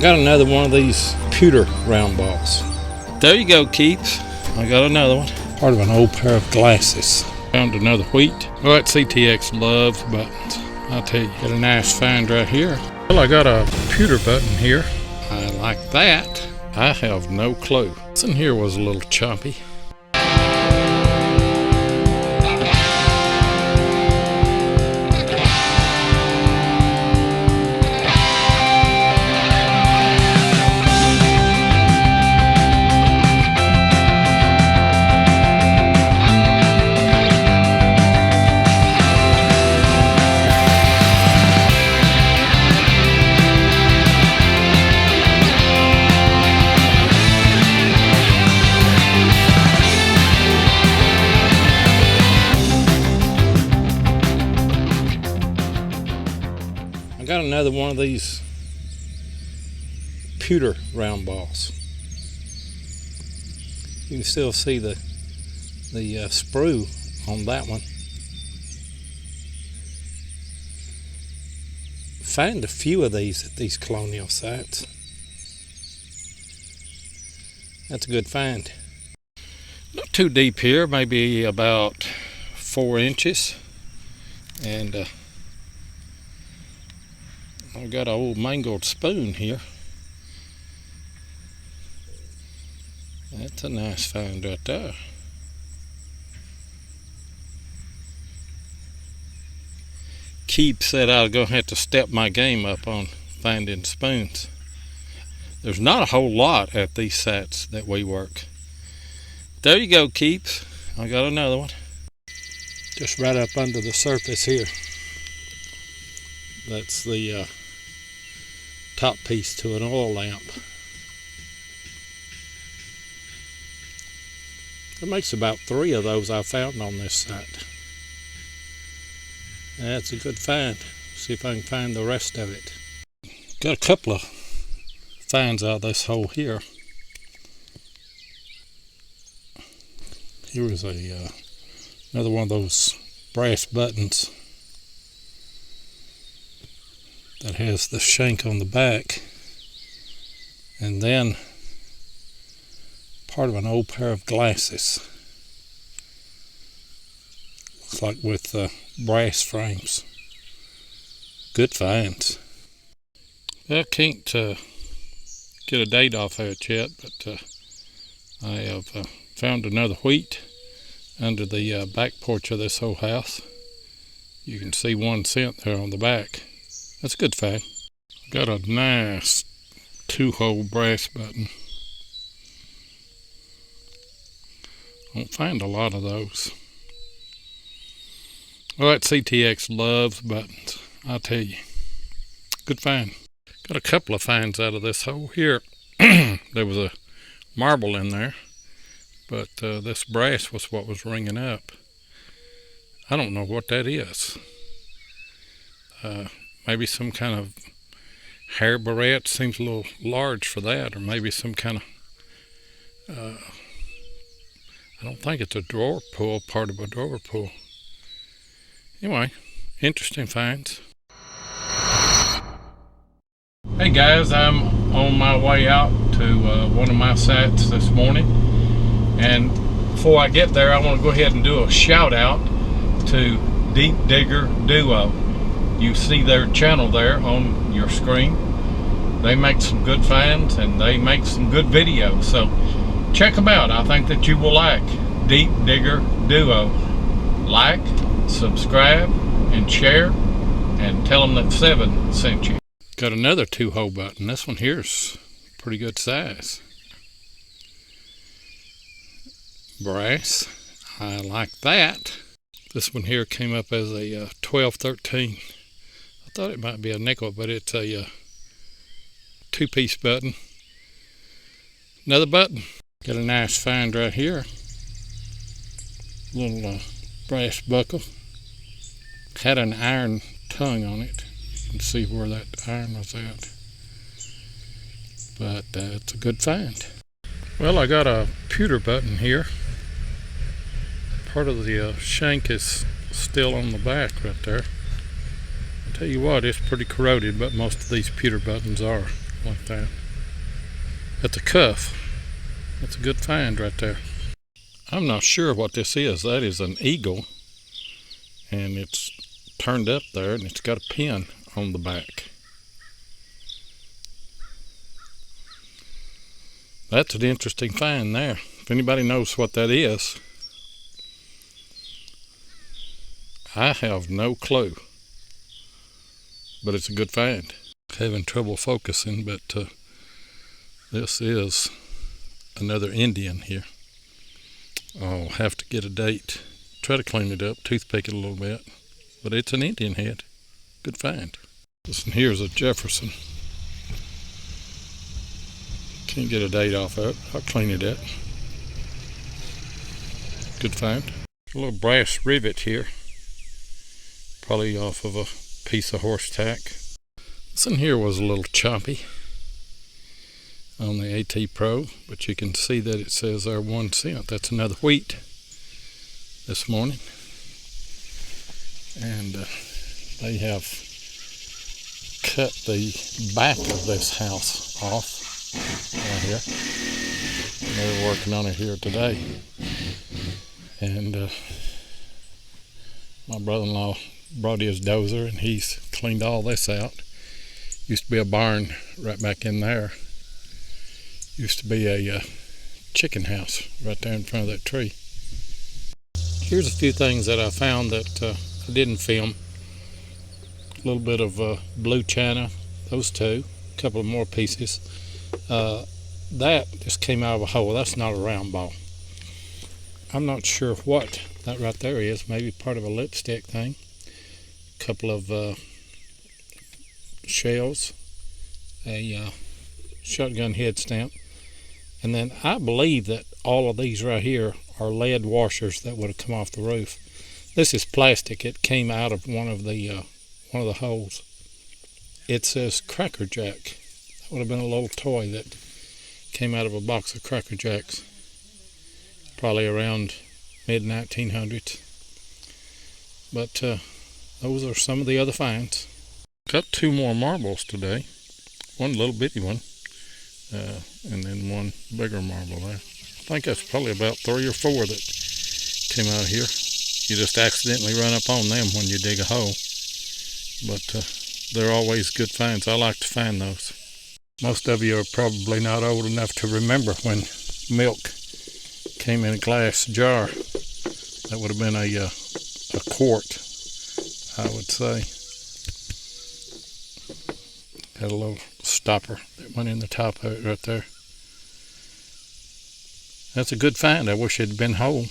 got another one of these pewter round balls. There you go, Keith. I got another one. Part of an old pair of glasses. Found another wheat. Well, that CTX loves buttons. I'll tell you. Got a nice find right here. Well, I got a pewter button here. I like that. I have no clue. This in here was a little choppy. Got another one of these pewter round balls. You can still see the sprue on that one. Find a few of these at these Colonial sites. That's a good find. Not too deep here, maybe about 4 inches, and I've got an old mangled spoon here. That's a nice find right there. Keith said I was going to have to step my game up on finding spoons. There's not a whole lot at these sites that we work. There you go, Keith. I got another one. Just right up under the surface here. That's the top piece to an oil lamp. It makes about 3 of those I found on this site. That's a good find. See if I can find the rest of it. Got a couple of finds out of this hole here. Here was another one of those brass buttons that has the shank on the back, and then part of an old pair of glasses. Looks like with brass frames. Good finds. I can't get a date off of it yet, but I have found another wheat under the back porch of this old house. You can see 1 cent there on the back. That's a good find. Got a nice 2-hole brass button. Don't find a lot of those. Well, that CTX loves buttons, I'll tell you. Good find. Got a couple of finds out of this hole here. There was a marble in there, but this brass was what was ringing up. I don't know what that is. Maybe some kind of hair barrette. Seems a little large for that, or maybe some kind of I don't think it's a drawer pull, part of a drawer pull. Anyway, interesting finds. Hey guys, I'm on my way out to one of my sites this morning, and before I get there I want to go ahead and do a shout out to Deep Digger Duo. You see their channel there on your screen. They make some good finds and they make some good videos, so check them out. I think that you will like Deep Digger Duo. Like, subscribe, and share, and tell them that 7 sent you. Got another 2-hole button. This one here's pretty good size. Brass. I like that. This one here came up as a 1213. I thought it might be a nickel, but it's a 2-piece button. Another button. Got a nice find right here. Little brass buckle. Had an iron tongue on it. You can see where that iron was at. But it's a good find. Well, I got a pewter button here. Part of the shank is still on the back right there. I'll tell you what, it's pretty corroded, but most of these pewter buttons are. like that. That's a cuff. That's a good find right there. I'm not sure what this is. That is an eagle, and it's turned up there, and it's got a pin on the back. That's an interesting find there. If anybody knows what that is, I have no clue. But it's a good find. Having trouble focusing, but this is another Indian here. I'll have to get a date. Try to clean it up, toothpick it a little bit. But it's an Indian head. Good find. This one here is a Jefferson. Can't get a date off of it. I'll clean it up. Good find. A little brass rivet here. Probably off of a piece of horse tack. This one here was a little choppy on the AT Pro, but you can see that it says there 1 cent. That's another wheat this morning. And they have cut the back of this house off right here. And they're working on it here today. And my brother-in-law brought his dozer and he's cleaned all this out. Used to be a barn right back in there. Used to be a chicken house right there in front of that tree. Here's a few things that I found that I didn't film. A little bit of blue china, those two, a couple of more pieces. That just came out of a hole. That's not a round ball. I'm not sure what that right there is. Maybe part of a lipstick thing. A couple of shells, a shotgun head stamp, and then I believe that all of these right here are lead washers that would have come off the roof. This is plastic. It came out of one of the holes. It says Cracker Jack. That would have been a little toy that came out of a box of Cracker Jacks, probably around mid-1900s. But those are some of the other finds. Got 2 more marbles today. One little bitty one, and then one bigger marble there. I think that's probably about 3 or 4 that came out of here. You just accidentally run up on them when you dig a hole. But they're always good finds. I like to find those. Most of you are probably not old enough to remember when milk came in a glass jar. That would have been a quart, I would say. Had a little stopper that went in the top of it right there. That's a good find. I wish it had been whole.